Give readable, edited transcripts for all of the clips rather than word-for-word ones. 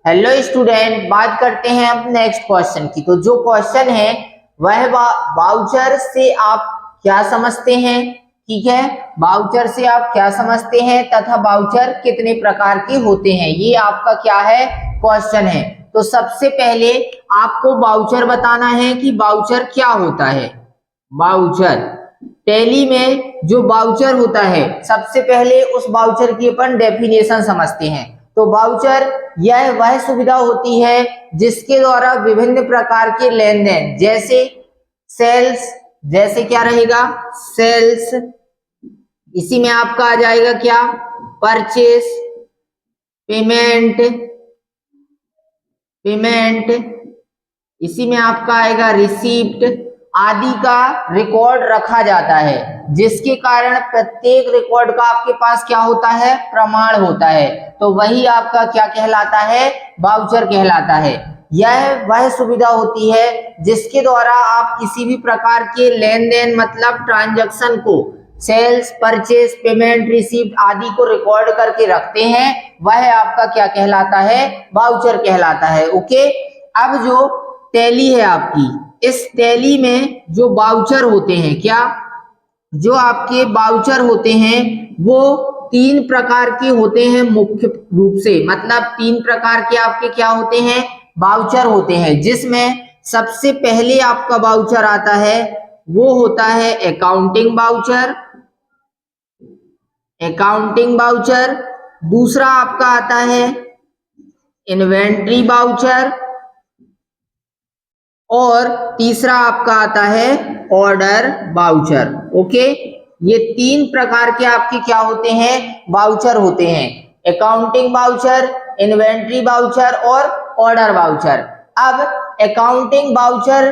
Hello student, बात करते हैं अब नेक्स्ट क्वेश्चन की। तो जो क्वेश्चन है वह वाउचर से आप क्या समझते हैं। ठीक है, वाउचर से आप क्या समझते हैं तथा वाउचर कितने प्रकार के होते हैं, ये आपका क्या है क्वेश्चन है। तो सबसे पहले आपको वाउचर बताना है कि वाउचर क्या होता है। वाउचर टैली में जो वाउचर होता है, सबसे पहले उस वाउचर की अपन डेफिनेशन समझते हैं। तो वाउचर यह वह सुविधा होती है जिसके द्वारा विभिन्न प्रकार के लेन देन, जैसे सेल्स, जैसे क्या रहेगा सेल्स, इसी में आपका आ जाएगा क्या परचेस, पेमेंट, पेमेंट, इसी में आपका आएगा रिसीप्ट आदि का रिकॉर्ड रखा जाता है, जिसके कारण प्रत्येक रिकॉर्ड का आपके पास क्या होता है प्रमाण होता है। तो वही आपका क्या कहलाता है वाउचर कहलाता है। यह वह सुविधा होती है जिसके द्वारा आप किसी भी प्रकार के लेन देन मतलब ट्रांजैक्शन को, सेल्स, परचेस, पेमेंट, रिसीप्ट आदि को रिकॉर्ड करके रखते हैं, वह आपका क्या कहलाता है वाउचर कहलाता है। ओके, अब जो टैली है आपकी, इस टैली में जो वाउचर होते हैं, क्या जो आपके वाउचर होते हैं वो तीन प्रकार के होते हैं मुख्य रूप से, मतलब तीन प्रकार के आपके क्या होते हैं वाउचर होते हैं, जिसमें सबसे पहले आपका वाउचर आता है वो होता है अकाउंटिंग वाउचर, अकाउंटिंग वाउचर। दूसरा आपका आता है इन्वेंट्री वाउचर और तीसरा आपका आता है ऑर्डर वाउचर। ओके, ये तीन प्रकार के आपके क्या होते हैं वाउचर होते हैं, अकाउंटिंग वाउचर, इन्वेंट्री वाउचर और ऑर्डर वाउचर। अब अकाउंटिंग वाउचर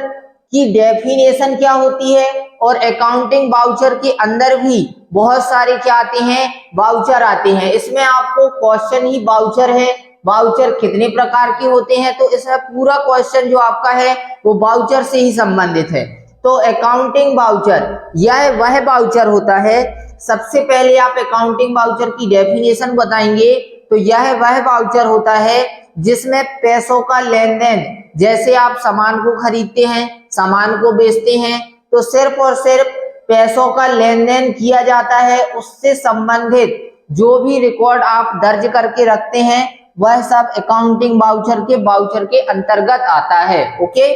की डेफिनेशन क्या होती है, और अकाउंटिंग वाउचर के अंदर भी बहुत सारे क्या आते हैं वाउचर आते हैं। इसमें आपको क्वेश्चन ही वाउचर है, वाउचर कितने प्रकार के होते हैं, तो इसमें पूरा क्वेश्चन जो आपका है वो वाउचर से ही संबंधित है। तो अकाउंटिंग वाउचर यह वह वाउचर होता है, सबसे पहले आप अकाउंटिंग वाउचर की डेफिनेशन बताएंगे तो यह वह वाउचर होता है जिसमें पैसों का लेन देन, जैसे आप सामान को खरीदते हैं, सामान को बेचते हैं, तो सिर्फ और सिर्फ पैसों का लेन देन किया जाता है, उससे संबंधित जो भी रिकॉर्ड आप दर्ज करके रखते हैं वह सब अकाउंटिंग वाउचर के अंतर्गत आता है। ओके,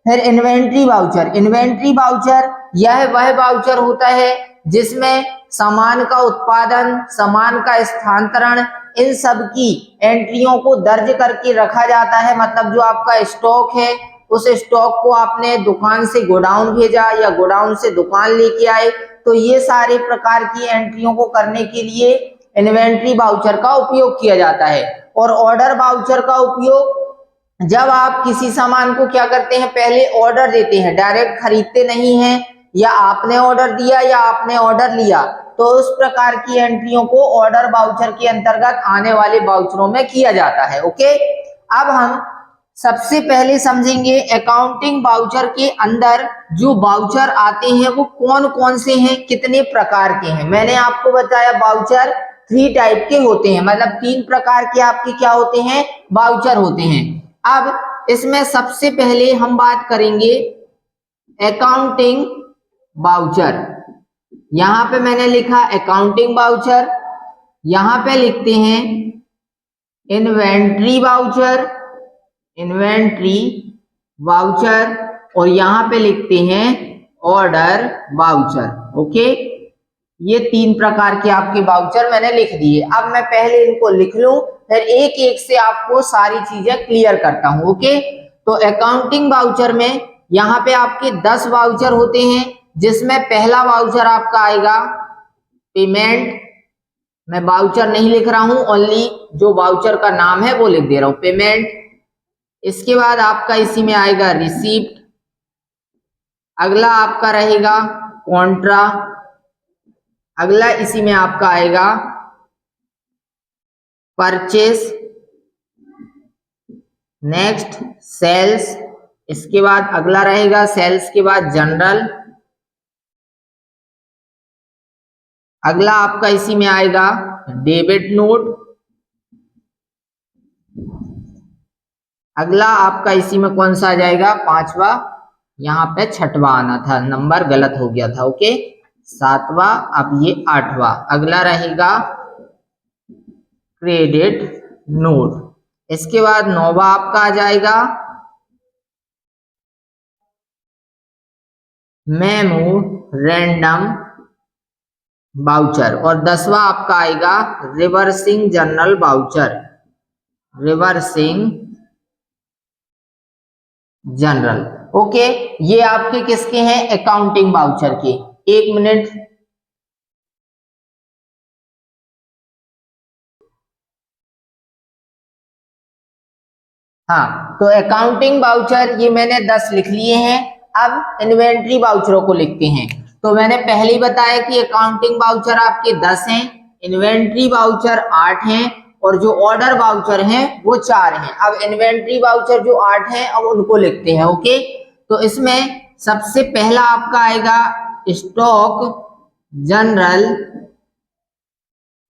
फिर इन्वेंट्री वाउचर, इन्वेंट्री वाउचर यह वह वाउचर होता है जिसमें सामान का उत्पादन, सामान का स्थानांतरण, इन सब की एंट्रियों को दर्ज करके रखा जाता है। मतलब जो आपका स्टॉक है, उस स्टॉक को आपने दुकान से गोडाउन भेजा या गोडाउन से दुकान लेके आए, तो ये सारे प्रकार की एंट्रियों को करने के लिए इन्वेंट्री वाउचर का उपयोग किया जाता है। और ऑर्डर वाउचर का उपयोग जब आप किसी सामान को क्या करते हैं पहले ऑर्डर देते हैं, डायरेक्ट खरीदते नहीं हैं, या आपने ऑर्डर दिया या आपने ऑर्डर लिया, तो उस प्रकार की एंट्रियों को ऑर्डर वाउचर के अंतर्गत आने वाले वाउचरों में किया जाता है। ओके, अब हम सबसे पहले समझेंगे अकाउंटिंग वाउचर के अंदर जो वाउचर आते हैं वो कौन कौन से हैं, कितने प्रकार के हैं। मैंने आपको बताया वाउचर थ्री टाइप के होते हैं, मतलब तीन प्रकार के आपके क्या होते हैं वाउचर होते हैं। अब इसमें सबसे पहले हम बात करेंगे अकाउंटिंग वाउचर। यहां पे मैंने लिखा अकाउंटिंग वाउचर, यहां पे लिखते हैं इन्वेंट्री वाउचर, इन्वेंट्री वाउचर, और यहां पे लिखते हैं ऑर्डर वाउचर। ओके, ये तीन प्रकार के आपके वाउचर मैंने लिख दिए। अब मैं पहले इनको लिख लूं, फिर एक एक से आपको सारी चीजें क्लियर करता हूं। ओके, तो अकाउंटिंग वाउचर में यहाँ पे आपके 10 वाउचर होते हैं, जिसमें पहला वाउचर आपका आएगा पेमेंट। मैं वाउचर नहीं लिख रहा हूं, ओनली जो वाउचर का नाम है वो लिख दे रहा हूं, पेमेंट। इसके बाद आपका इसी में आएगा रिसीप्ट, अगला आपका रहेगा कॉन्ट्रा, अगला इसी में आपका आएगा परचेस, नेक्स्ट सेल्स, इसके बाद अगला रहेगा सेल्स के बाद जनरल, अगला आपका इसी में आएगा डेबिट नोट, अगला आपका इसी में कौन सा आ जाएगा, पांचवा, यहाँ पे छठवां आना था, नंबर गलत हो गया था। ओके, सातवां, अब ये आठवां। अगला रहेगा क्रेडिट नोट। इसके बाद नौवां आपका आ जाएगा मेमोरेंडम वाउचर, और 10वां आपका आएगा reversing journal voucher, reversing general. Okay, ये आपके किसके हैं, अकाउंटिंग वाउचर के। एक मिनट, हाँ, तो अकाउंटिंग वाउचर ये मैंने 10 लिख लिए हैं। अब इन्वेंट्री वाउचरों को लिखते हैं। तो मैंने पहले ही बताया कि अकाउंटिंग वाउचर आपके 10 हैं, इन्वेंट्री वाउचर 8 हैं, और जो ऑर्डर वाउचर हैं वो 4 हैं। अब इन्वेंट्री वाउचर जो 8 हैं, अब उनको लिखते हैं। ओके, तो इसमें सबसे पहला आपका आएगा stock general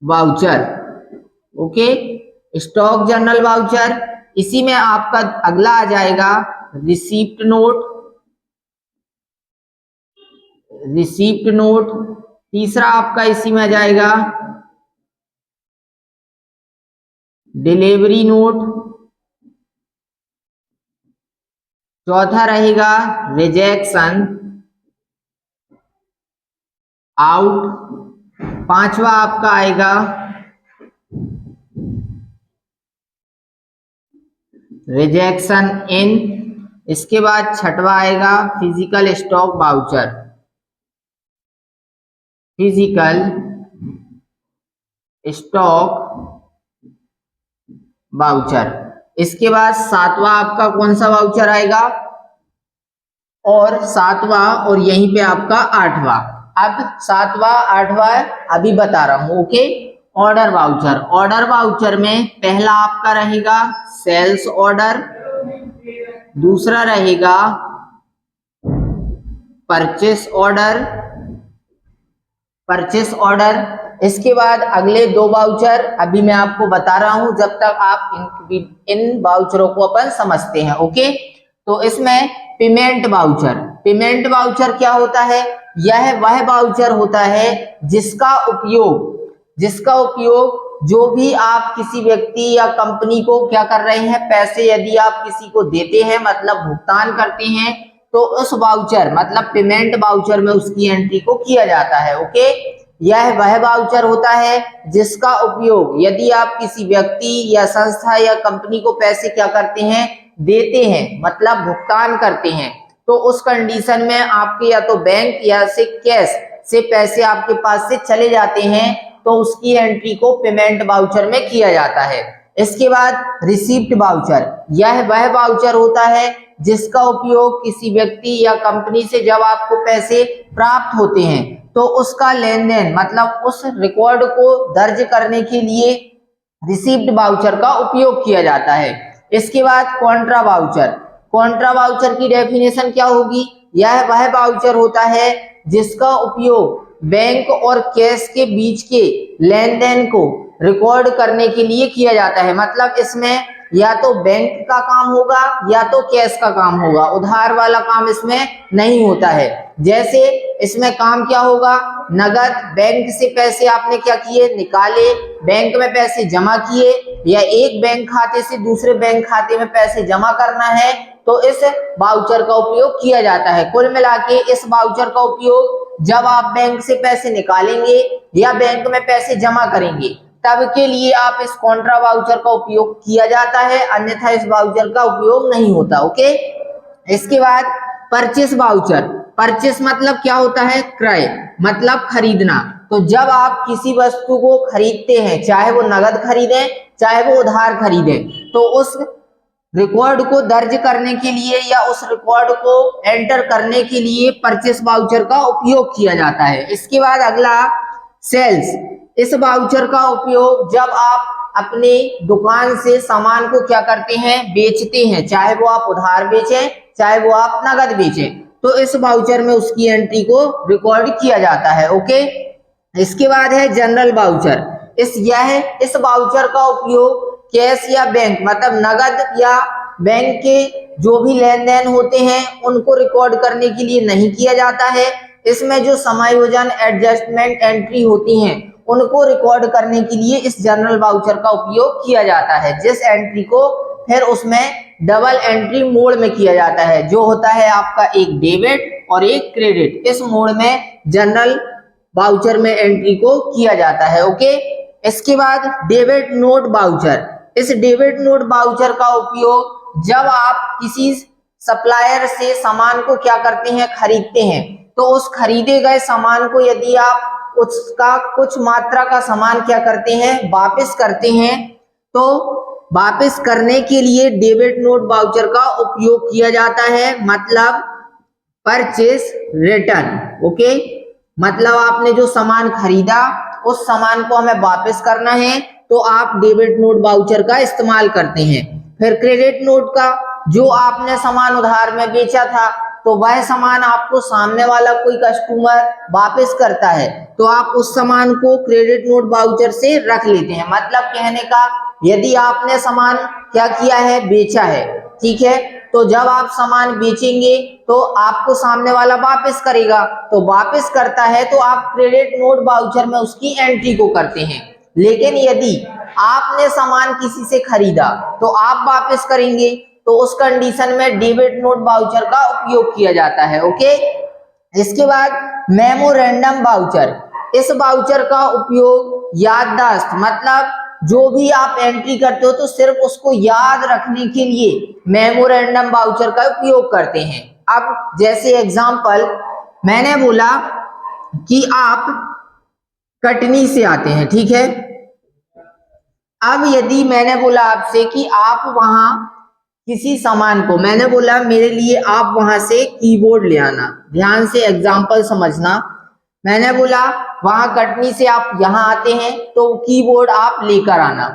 voucher. Okay, stock general voucher. इसी में आपका अगला आ जाएगा रिसीप्ट नोट, रिसीप्ट नोट। तीसरा आपका इसी में आ जाएगा डिलीवरी नोट। चौथा रहेगा रिजेक्शन आउट। पांचवा आपका आएगा रिजेक्शन इन। इसके बाद छठवा आएगा physical stock voucher, physical stock voucher. इसके बाद सातवां आपका कौन सा वाउचर आएगा, और सातवां, और यहीं पे आपका आठवां। अब सातवां आठवां अभी बता रहा हूं। Okay, order voucher. Order voucher में पहला आपका रहेगा सेल्स ऑर्डर, दूसरा रहेगा परचेस ऑर्डर, परचेस ऑर्डर। इसके बाद अगले 2 वाउचर अभी मैं आपको बता रहा हूं, जब तक आप इन वाउचरों को अपन समझते हैं। ओके, तो इसमें पेमेंट वाउचर। पेमेंट वाउचर क्या होता है, यह वह वाउचर होता है जिसका उपयोग जो भी आप किसी व्यक्ति या कंपनी को क्या कर रहे हैं, पैसे यदि आप किसी को देते हैं, मतलब भुगतान करते हैं, तो उस वाउचर मतलब पेमेंट वाउचर में उसकी एंट्री को किया जाता है। ओके, यह वह वाउचर होता है जिसका उपयोग यदि आप किसी व्यक्ति या संस्था या कंपनी को पैसे क्या करते हैं, देते हैं, मतलब भुगतान करते हैं, तो उस कंडीशन में आपके या तो बैंक या से कैश से पैसे आपके पास से चले जाते हैं, तो उसकी एंट्री को पेमेंट वाउचर में किया जाता है। इसके बाद रिसीप्ट वाउचर। यह वह वाउचर होता है जिसका उपयोग किसी व्यक्ति या कंपनी से जब आपको पैसे प्राप्त होते हैं, तो उसका लेन देन मतलब उस रिकॉर्ड को दर्ज करने के लिए रिसीप्ट वाउचर का उपयोग किया जाता है। इसके बाद कॉन्ट्रा वाउचर। कॉन्ट्रा वाउचर की डेफिनेशन क्या होगी, यह वह वाउचर होता है जिसका उपयोग बैंक और कैश के बीच के लेन देन को रिकॉर्ड करने के लिए किया जाता है। मतलब इसमें या तो बैंक का काम होगा या तो कैश का काम होगा, उधार वाला काम इसमें नहीं होता है। जैसे इसमें काम क्या होगा, नगद बैंक से पैसे आपने क्या किए, निकाले, बैंक में पैसे जमा किए, या एक बैंक खाते से दूसरे बैंक खाते में पैसे जमा करना है, तो इस वाउचर का उपयोग किया जाता है। कुल मिला के इस वाउचर का उपयोग जब आप बैंक से पैसे निकालेंगे या बैंक में पैसे जमा करेंगे, तब के लिए आप इस कॉन्ट्रा वाउचर का उपयोग किया जाता है, अन्यथा इस वाउचर का उपयोग नहीं होता। ओके, इसके बाद परचेस वाउचर। परचेस मतलब क्या होता है, क्रय, मतलब खरीदना। तो जब आप किसी वस्तु को खरीदते हैं, चाहे वो नगद खरीदें चाहे वो उधार खरीदें, तो उस रिकॉर्ड को दर्ज करने के लिए या उस रिकॉर्ड को एंटर करने के लिए परचेस वाउचर का उपयोग किया जाता है। इसके बाद अगला सेल्स। इस वाउचर का उपयोग जब आप अपने दुकान से सामान को क्या करते हैं, बेचते हैं, चाहे वो आप उधार बेचें चाहे वो आप नगद बेचें, तो इस वाउचर में उसकी एंट्री को रिकॉर्ड किया जाता है। ओके, इसके बाद है जनरल वाउचर। इस वाउचर का उपयोग कैश या बैंक मतलब नगद या बैंक के जो भी लेन देन होते हैं उनको रिकॉर्ड करने के लिए नहीं किया जाता है। इसमें जो समायोजन, एडजस्टमेंट एंट्री होती हैं उनको रिकॉर्ड करने के लिए इस जनरल वाउचर का उपयोग किया जाता है, जिस एंट्री को फिर उसमें डबल एंट्री मोड में किया जाता है, जो होता है आपका एक डेबिट और एक क्रेडिट। इस मोड में जनरल वाउचर में एंट्री को किया जाता है। ओके, इसके बाद डेबिट नोट वाउचर। इस डेबिट नोट वाउचर का उपयोग जब आप किसी सप्लायर से सामान को क्या करते हैं, खरीदते हैं, तो उस खरीदे गए सामान को यदि आप उसका कुछ मात्रा का सामान क्या करते हैं, वापस करते हैं, तो वापस करने के लिए डेबिट नोट वाउचर का उपयोग किया जाता है। मतलब परचेस रिटर्न। ओके, मतलब आपने जो सामान खरीदा उस सामान को हमें वापस करना है तो आप डेबिट नोट वाउचर का इस्तेमाल करते हैं। फिर क्रेडिट नोट का, जो आपने सामान उधार में बेचा था तो वह सामान आपको सामने वाला कोई कस्टमर वापस करता है तो आप उस सामान को क्रेडिट नोट वाउचर से रख लेते हैं। मतलब कहने का, यदि आपने सामान क्या किया है, बेचा है, ठीक है, तो जब आप सामान बेचेंगे तो आपको सामने वाला वापस करेगा, तो वापस करता है तो आप क्रेडिट नोट वाउचर में उसकी एंट्री को करते हैं। लेकिन यदि आपने सामान किसी से खरीदा तो आप वापस करेंगे, तो उस कंडीशन में डेबिट नोट वाउचर का उपयोग किया जाता है। ओके, इसके बाद मेमोरेंडम वाउचर। इस वाउचर का उपयोग याददाश्त, मतलब जो भी आप एंट्री करते हो तो सिर्फ उसको याद रखने के लिए मेमोरेंडम वाउचर का उपयोग करते हैं। अब जैसे एग्जांपल, मैंने बोला कि आप कटनी से आते हैं, ठीक है। अब यदि मैंने बोला आपसे कि आप वहां किसी सामान को, मैंने बोला मेरे लिए आप वहां से कीबोर्ड ले आना, ध्यान से एग्जांपल समझना। मैंने बोला वहां कटनी से आप यहाँ आते हैं तो कीबोर्ड आप लेकर आना,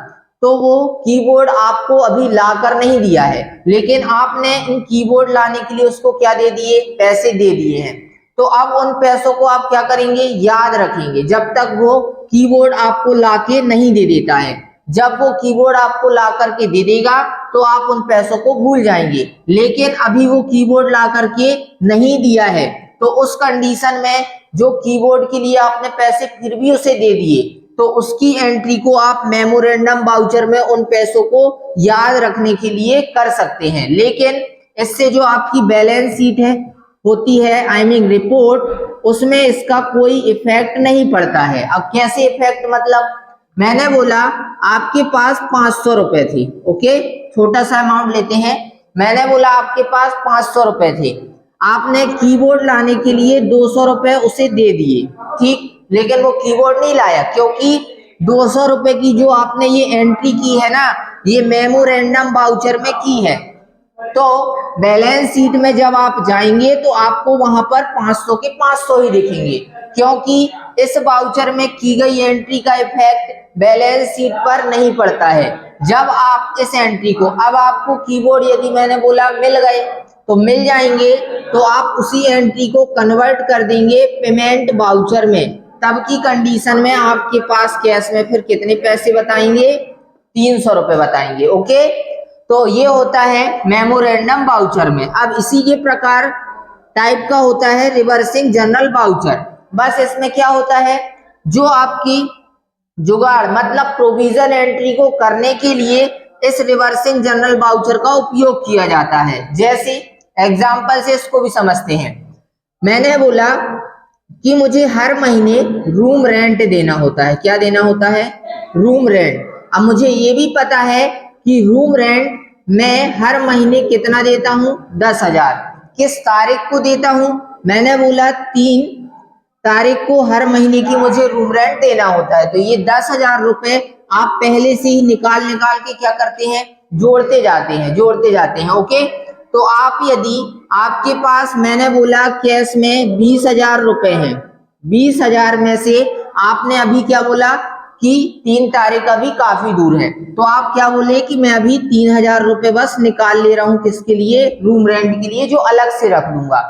तो वो कीबोर्ड आपको अभी लाकर नहीं दिया है, लेकिन आपने इन कीबोर्ड लाने के लिए उसको क्या दे दिए, पैसे दे दिए हैं। तो अब उन पैसों को आप क्या करेंगे, याद रखेंगे जब तक वो कीबोर्ड आपको लाके नहीं दे देता है। जब वो कीबोर्ड आपको ला करके दे देगा तो आप उन पैसों को भूल जाएंगे, लेकिन अभी वो कीबोर्ड ला करके नहीं दिया है तो उस कंडीशन में जो कीबोर्ड के लिए आपने पैसे फिर भी उसे दे दिए तो उसकी एंट्री को आप मेमोरेंडम वाउचर में उन पैसों को याद रखने के लिए कर सकते हैं। लेकिन इससे जो आपकी बैलेंस शीट है होती है, आई मीन रिपोर्ट, उसमें इसका कोई इफेक्ट नहीं पड़ता है। अब कैसे इफेक्ट, मतलब मैंने बोला आपके पास 500 रुपए थे, ओके, छोटा सा अमाउंट लेते हैं। मैंने बोला आपके पास 500 रुपए थे, आपने कीबोर्ड लाने के लिए 200 रुपए उसे दे दिए, ठीक, लेकिन वो कीबोर्ड नहीं लाया क्योंकि 200 रुपए की जो आपने ये एंट्री की है ना, ये मेमोरेंडम वाउचर में की है। तो बैलेंस शीट में जब आप जाएंगे तो आपको वहां पर 500 के 500 ही दिखेंगे, क्योंकि इस वाउचर में की गई एंट्री का इफेक्ट बैलेंस शीट पर नहीं पड़ता है। जब आप इस एंट्री को, अब आपको कीबोर्ड यदि मैंने बोला मिल गए तो मिल जाएंगे, तो आप उसी एंट्री को कन्वर्ट कर देंगे पेमेंट वाउचर में। तब की कंडीशन में आपके पास कैश में फिर कितने पैसे बताएंगे, 300 रुपए बताएंगे। ओके, तो ये होता है मेमोरेंडम वाउचर में। अब इसी के प्रकार टाइप का होता है रिवर्सिंग जनरल वाउचर। बस इसमें क्या होता है, जो आपकी जुगाड़ मतलब प्रोविजन एंट्री को करने के लिए इस रिवर्सिंग जनरल वाउचर का उपयोग किया जाता है। जैसे एग्जांपल से इसको भी समझते हैं। मैंने बोला कि मुझे हर महीने रूम रेंट देना होता है। क्या देना होता है, रूम रेंट। अब मुझे ये भी पता है कि रूम रेंट मैं हर महीने कितना देता हूँ, 10,000। किस तारीख को देता हूँ, मैंने बोला 3 तारीख को हर महीने की मुझे रूम रेंट देना होता है। तो ये 10,000 रुपए आप पहले से ही निकाल के क्या करते हैं, जोड़ते जाते हैं। ओके, तो आप यदि आपके पास, मैंने बोला कैश में 20,000 रुपए हैं, 20,000 में से आपने अभी क्या बोला कि 3 तारीख अभी काफी दूर है, तो आप क्या बोले कि मैं अभी 3,000 रुपए बस निकाल ले रहा हूं, किसके लिए, रूम रेंट के लिए, जो अलग से रख दूंगा।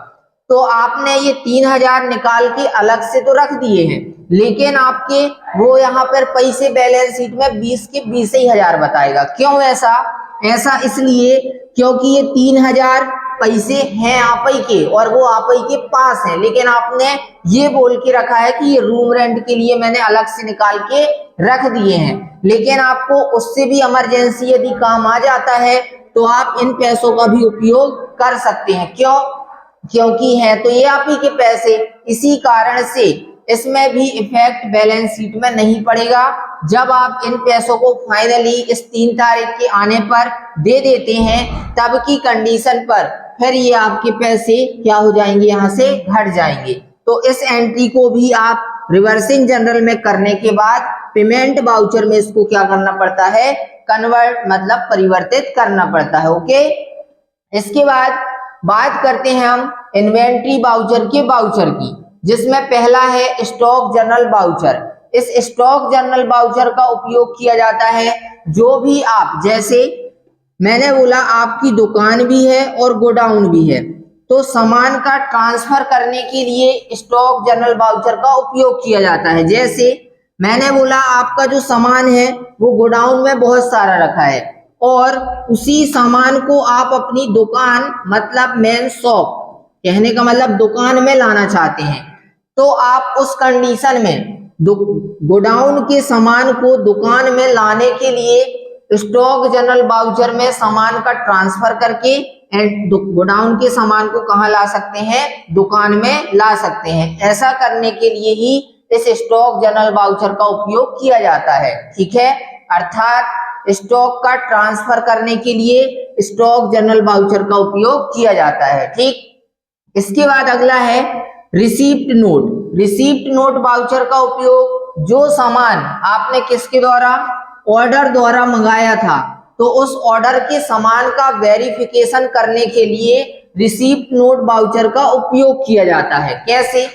तो आपने ये 3,000 निकाल के अलग से तो रख दिए हैं, लेकिन आपके वो यहाँ पर पैसे बैलेंस शीट में 20 के 20 ही हजार बताएगा। क्यों ऐसा इसलिए क्योंकि ये 3000 पैसे हैं आप ही के और वो आप ही के पास हैं, लेकिन आपने ये बोल के रखा है कि ये रूम रेंट के लिए मैंने अलग से निकाल के रख दिए हैं, लेकिन आपको उससे भी इमरजेंसी यदि काम आ जाता है तो आप इन पैसों का भी उपयोग कर सकते हैं। क्यों? क्योंकि है तो ये आप ही के पैसे, इसी कारण से इसमें भी इफेक्ट बैलेंस शीट में नहीं पड़ेगा। जब आप इन पैसों को फाइनली इस 3 तारीख के आने पर दे देते हैं तब की कंडीशन पर फिर ये आपके पैसे क्या हो जाएंगे, यहाँ से घट जाएंगे। तो इस एंट्री को भी आप रिवर्सिंग जनरल में करने के बाद पेमेंट वाउचर में इसको क्या करना पड़ता है, कन्वर्ट मतलब परिवर्तित करना पड़ता है। ओके, इसके बाद बात करते हैं हम इन्वेंट्री वाउचर के वाउचर की, जिसमें पहला है स्टॉक जनरल वाउचर। इस स्टॉक जनरल वाउचर का उपयोग किया जाता है जो भी आप, जैसे मैंने बोला आपकी दुकान भी है और गोडाउन भी है, तो सामान का ट्रांसफर करने के लिए स्टॉक जनरल वाउचर का उपयोग किया जाता है। जैसे मैंने बोला आपका जो सामान है वो गोडाउन में बहुत सारा रखा है और उसी सामान को आप अपनी दुकान मतलब मेन शॉप, कहने का मतलब दुकान में लाना चाहते हैं, तो आप उस कंडीशन में गोडाउन के सामान को दुकान में लाने के लिए स्टॉक जनरल वाउचर में सामान का ट्रांसफर करके गोडाउन के सामान को कहां ला सकते हैं, दुकान में ला सकते हैं। ऐसा करने के लिए ही इस स्टॉक जनरल वाउचर का उपयोग किया जाता है। ठीक है, अर्थात स्टॉक का ट्रांसफर करने के लिए स्टॉक जनरल वाउचर का उपयोग किया जाता है। ठीक, इसके बाद अगला है receipt note. Receipt note voucher का उपयोग जो सामान आपने किसके द्वारा, ऑर्डर द्वारा मंगाया था, तो उस ऑर्डर के सामान का वेरिफिकेशन करने के लिए रिसीप्ट नोट वाउचर का उपयोग किया जाता है। कैसे?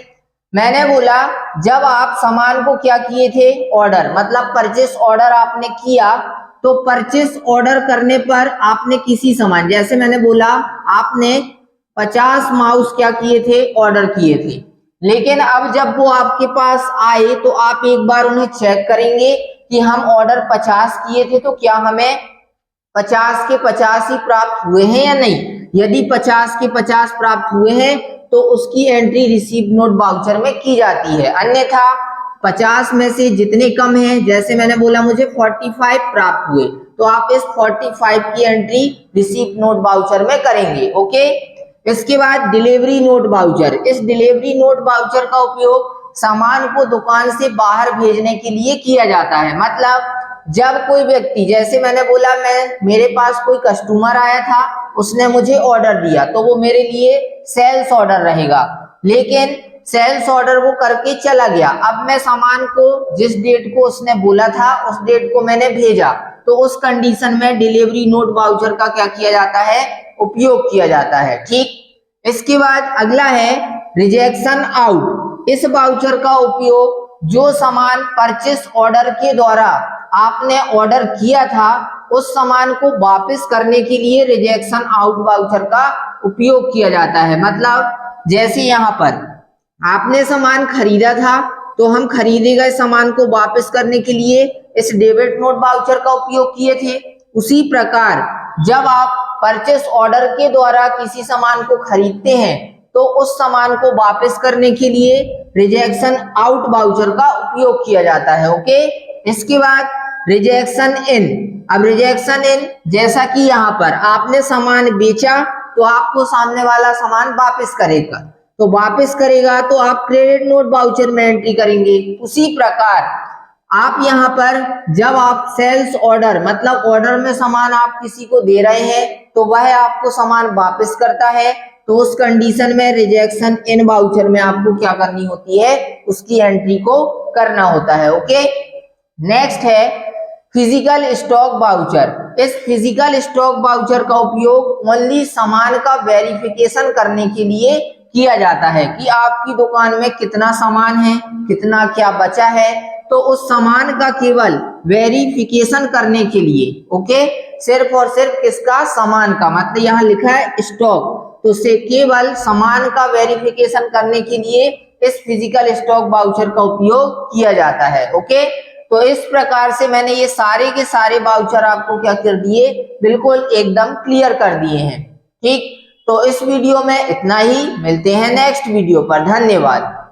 मैंने बोला जब आप सामान को क्या किए थे, ऑर्डर मतलब परचेस ऑर्डर आपने किया, तो परचेस ऑर्डर करने पर आपने किसी सामान, जैसे मैंने बोला आपने 50 माउस क्या किए थे, ऑर्डर किए थे, लेकिन अब जब वो आपके पास आए तो आप एक बार उन्हें चेक करेंगे कि हम ऑर्डर 50 किए थे तो क्या हमें 50 के 50 ही प्राप्त हुए हैं या नहीं। यदि 50 के 50 प्राप्त हुए हैं तो उसकी एंट्री रिसीप्ट नोट वाउचर में की जाती है, अन्यथा 50 में से जितने कम हैं, जैसे मैंने बोला मुझे 45 प्राप्त हुए, तो आप इस 45 की एंट्री रिसीप्ट नोट वाउचर में करेंगे। ओके, इसके बाद डिलीवरी नोट वाउचर। इस डिलीवरी नोट वाउचर का उपयोग सामान को दुकान से बाहर भेजने के लिए किया जाता है। मतलब जब कोई व्यक्ति, जैसे मैंने बोला मेरे पास कोई कस्टमर आया था, उसने मुझे ऑर्डर दिया, तो वो मेरे लिए सेल्स ऑर्डर रहेगा, लेकिन सेल्स ऑर्डर वो करके चला गया। अब मैं सामान को जिस डेट को उसने बोला था उस डेट को मैंने भेजा, तो उस कंडीशन में डिलीवरी नोट वाउचर का क्या किया जाता है, उपयोग किया जाता है। ठीक, इसके बाद अगला है रिजेक्शन आउट। इस वाउचर का उपयोग जो सामान परचेस ऑर्डर के द्वारा आपने ऑर्डर किया था उस सामान को वापस करने के लिए रिजेक्शन आउट वाउचर का उपयोग किया जाता है। मतलब जैसे यहाँ पर आपने सामान खरीदा था तो हम खरीदे गए सामान को वापस करने के लिए इस डेबिट नोट वाउचर का उपयोग किए थे, उसी प्रकार जब आप परचेस ऑर्डर के द्वारा किसी सामान को खरीदते हैं तो उस सामान को वापस करने के लिए रिजेक्शन आउट वाउचर का उपयोग किया जाता है। ओके, इसके बाद रिजेक्शन इन। अब रिजेक्शन इन, जैसा कि यहाँ पर आपने सामान बेचा तो आपको सामने वाला सामान वापस करेगा, तो वापस करेगा तो आप क्रेडिट नोट वाउचर में एंट्री करेंगे। उसी प्रकार आप यहाँ पर जब आप सेल्स ऑर्डर मतलब ऑर्डर में सामान आप किसी को दे रहे हैं तो वह आपको सामान वापस करता है, तो उस कंडीशन में रिजेक्शन इन वाउचर में आपको क्या करनी होती है, उसकी एंट्री को करना होता है। ओके, नेक्स्ट है फिजिकल स्टॉक वाउचर। इस फिजिकल स्टॉक वाउचर का उपयोग ओनली सामान का वेरिफिकेशन करने के लिए किया जाता है कि आपकी दुकान में कितना सामान है, कितना क्या बचा है, तो उस सामान का केवल वेरिफिकेशन करने के लिए। ओके, सिर्फ और सिर्फ किसका, सामान का, मतलब यहाँ लिखा है स्टॉक, तो से केवल सामान का वेरिफिकेशन करने के लिए इस फिजिकल स्टॉक वाउचर का उपयोग किया जाता है। ओके, तो इस प्रकार से मैंने ये सारे के सारे वाउचर आपको क्या कर दिए, बिल्कुल एकदम क्लियर कर दिए हैं। ठीक, तो इस वीडियो में इतना ही, मिलते हैं नेक्स्ट वीडियो पर। धन्यवाद।